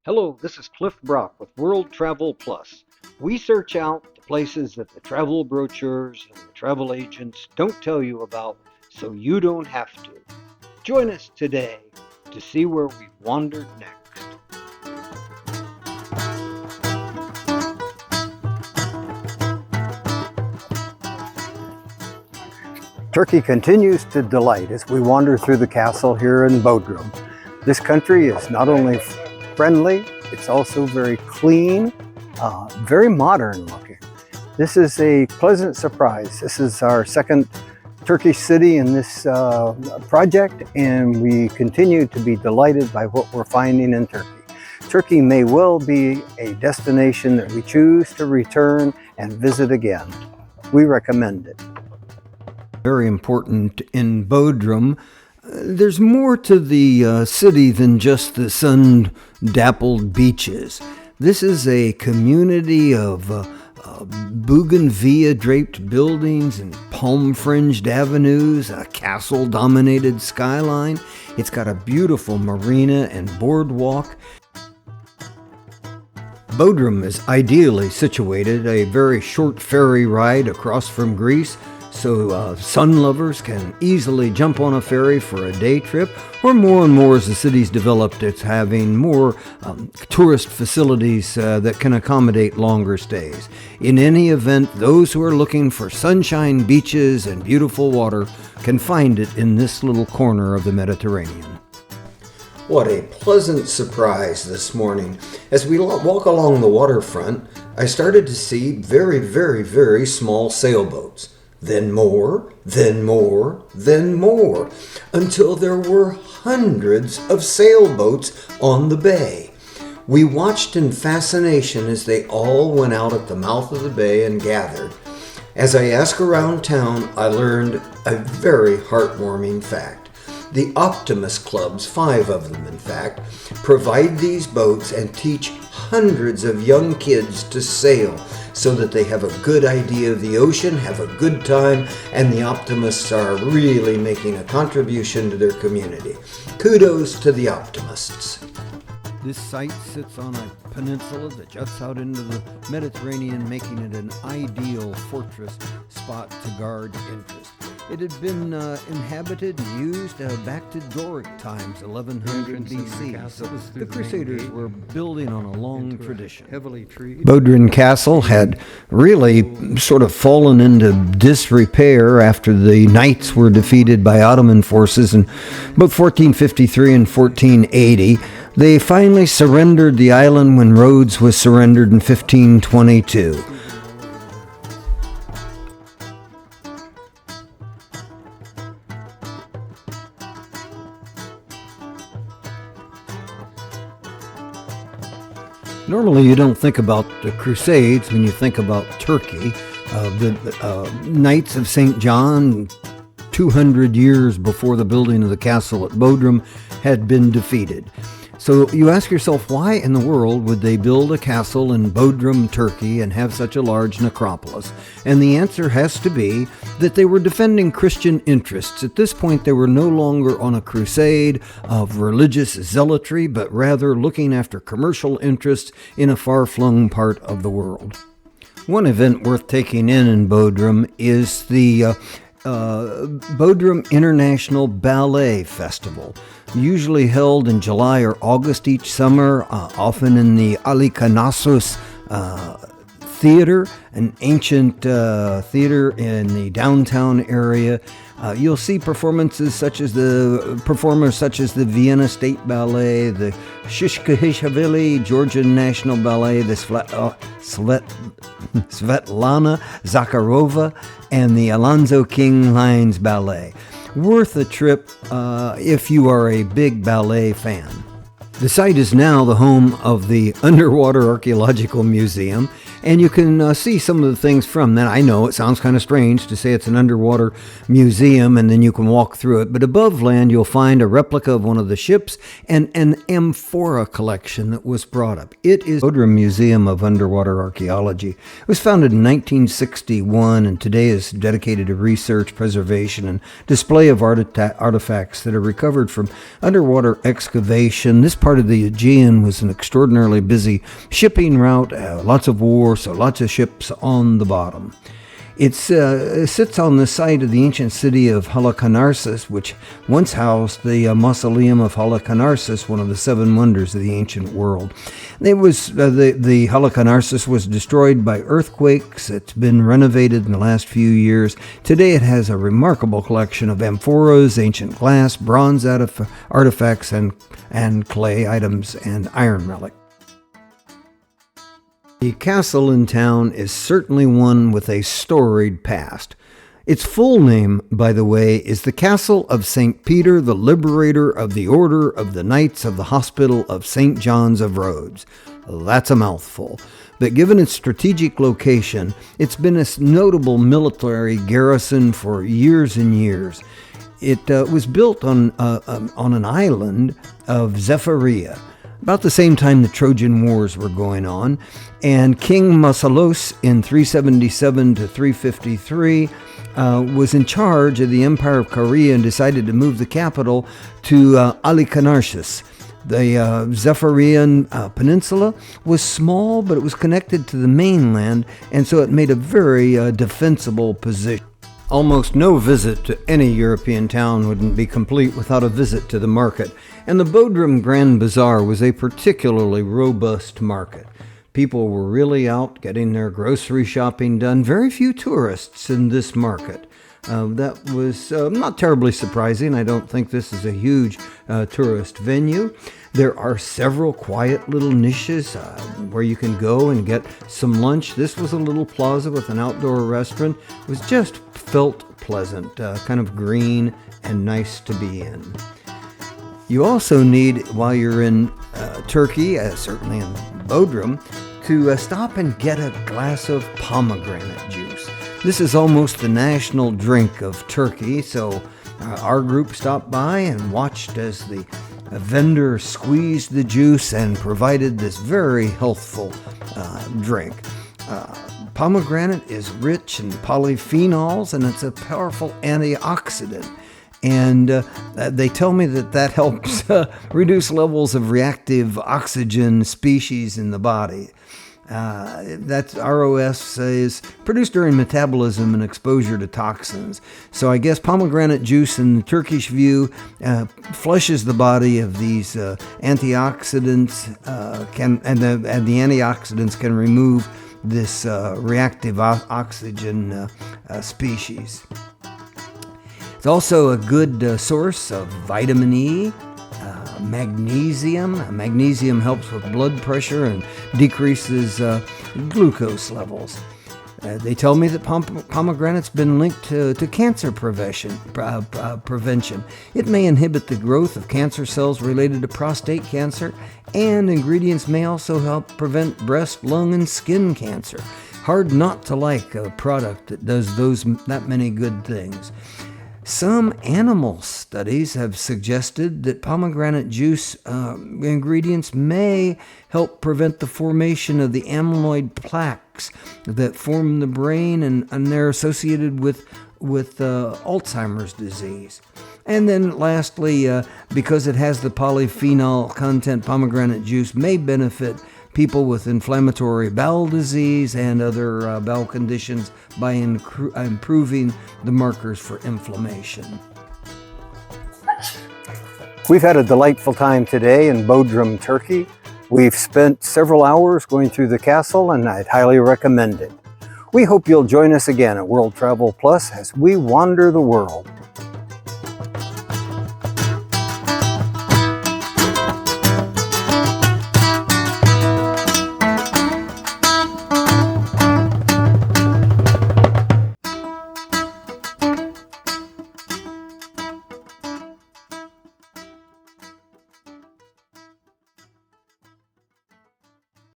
Hello, this is Cliff Brock with World Travel Plus. We search out the places that the travel brochures and the travel agents don't tell you about so you don't have to. Join us today to see where we've wandered next. Turkey continues to delight as we wander through the castle here in Bodrum. This country is not only friendly, it's also very clean, very modern looking. This is a pleasant surprise. This is our second Turkish city in this project, and we continue to be delighted by what we're finding in Turkey. Turkey may well be a destination that we choose to return and visit again. We recommend it. Very important in Bodrum. There's more to the city than just the sun-dappled beaches. This is a community of bougainvillea-draped buildings and palm-fringed avenues, a castle-dominated skyline. It's got a beautiful marina and boardwalk. Bodrum is ideally situated, a very short ferry ride across from Greece, so sun lovers can easily jump on a ferry for a day trip, or more and more as the city's developed, it's having more tourist facilities that can accommodate longer stays. In any event, those who are looking for sunshine, beaches, and beautiful water can find it in this little corner of the Mediterranean. What a pleasant surprise this morning. As we walk along the waterfront, I started to see very, very, very small sailboats. Then more, then more, then more, until there were hundreds of sailboats on the bay. We watched in fascination as they all went out at the mouth of the bay and gathered. As I asked around town, I learned a very heartwarming fact. The Optimist Clubs, 5 of them in fact, provide these boats and teach hundreds of young kids to sail so that they have a good idea of the ocean, have a good time, and the optimists are really making a contribution to their community. Kudos to the optimists. This site sits on a peninsula that juts out into the Mediterranean, making it an ideal fortress spot to guard interest. It had been inhabited and used back to Doric times, 1100 BC. So the Crusaders were building on a long tradition. Bodrum Castle had really sort of fallen into disrepair after the knights were defeated by Ottoman forces in both 1453 and 1480. They finally surrendered the island when Rhodes was surrendered in 1522. Normally, you don't think about the Crusades when you think about Turkey. The Knights of St. John, 200 years before the building of the castle at Bodrum, had been defeated. So you ask yourself, why in the world would they build a castle in Bodrum, Turkey, and have such a large necropolis? And the answer has to be that they were defending Christian interests. At this point, they were no longer on a crusade of religious zealotry, but rather looking after commercial interests in a far-flung part of the world. One event worth taking in Bodrum is the Bodrum International Ballet Festival, usually held in July or August each summer, often in the Ali Kanasos Theater, an ancient theater in the downtown area. You'll see performers such as the Vienna State Ballet, the Shishkehishvili Georgian National Ballet, the Svetlana Zakharova, and the Alonzo King Lines Ballet. Worth a trip if you are a big ballet fan. The site is now the home of the Underwater Archaeological Museum, And you can see some of the things from that. I know it sounds kind of strange to say it's an underwater museum and then you can walk through it, but above land you'll find a replica of one of the ships and an amphora collection that was brought up. It is Bodrum Museum of Underwater Archaeology. It was founded in 1961 and today is dedicated to research, preservation, and display of artifacts that are recovered from underwater excavation. This part of the Aegean was an extraordinarily busy shipping route, lots of war, so lots of ships on the bottom. It sits on the site of the ancient city of Halicarnassus, which once housed the mausoleum of Halicarnassus, one of the seven wonders of the ancient world. It was the Halicarnassus was destroyed by earthquakes. It's been renovated in the last few years. Today it has a remarkable collection of amphoras, ancient glass, bronze artifacts, and clay items and iron relics. The castle in town is certainly one with a storied past. Its full name, by the way, is the Castle of St. Peter, the Liberator of the Order of the Knights of the Hospital of St. John's of Rhodes. That's a mouthful. But given its strategic location, it's been a notable military garrison for years and years. It was built on an island of Zephyria, about the same time the Trojan Wars were going on, and King Massalos in 377 to 353 was in charge of the Empire of Caria and decided to move the capital to Halicarnassus. The Zephyrian Peninsula was small, but it was connected to the mainland, and so it made a very defensible position. Almost no visit to any European town wouldn't be complete without a visit to the market, and the Bodrum Grand Bazaar was a particularly robust market. People were really out getting their grocery shopping done. Very few tourists in this market. That was not terribly surprising. I don't think this is a huge tourist venue. There are several quiet little niches where you can go and get some lunch. This was a little plaza with an outdoor restaurant. It was just felt pleasant, kind of green and nice to be in. You also need, while you're in Turkey, certainly in Bodrum, to stop and get a glass of pomegranate juice. This is almost the national drink of Turkey, so our group stopped by and watched as the vendor squeezed the juice and provided this very healthful drink. Pomegranate is rich in polyphenols and it's a powerful antioxidant. And they tell me that helps reduce levels of reactive oxygen species in the body. That ROS is produced during metabolism and exposure to toxins. So I guess pomegranate juice in the Turkish view flushes the body of these antioxidants, and the antioxidants can remove this reactive oxygen species. It's also a good source of vitamin E, magnesium. Magnesium helps with blood pressure and decreases glucose levels. They tell me that pomegranate's been linked to cancer prevention. It may inhibit the growth of cancer cells related to prostate cancer, and ingredients may also help prevent breast, lung, and skin cancer. Hard not to like a product that does that many good things. Some animal studies have suggested that pomegranate juice ingredients may help prevent the formation of the amyloid plaques that form the brain, and they're associated with Alzheimer's disease. And then lastly, because it has the polyphenol content, pomegranate juice may benefit people with inflammatory bowel disease and other bowel conditions by improving the markers for inflammation. We've had a delightful time today in Bodrum, Turkey. We've spent several hours going through the castle, and I'd highly recommend it. We hope you'll join us again at World Travel Plus as we wander the world.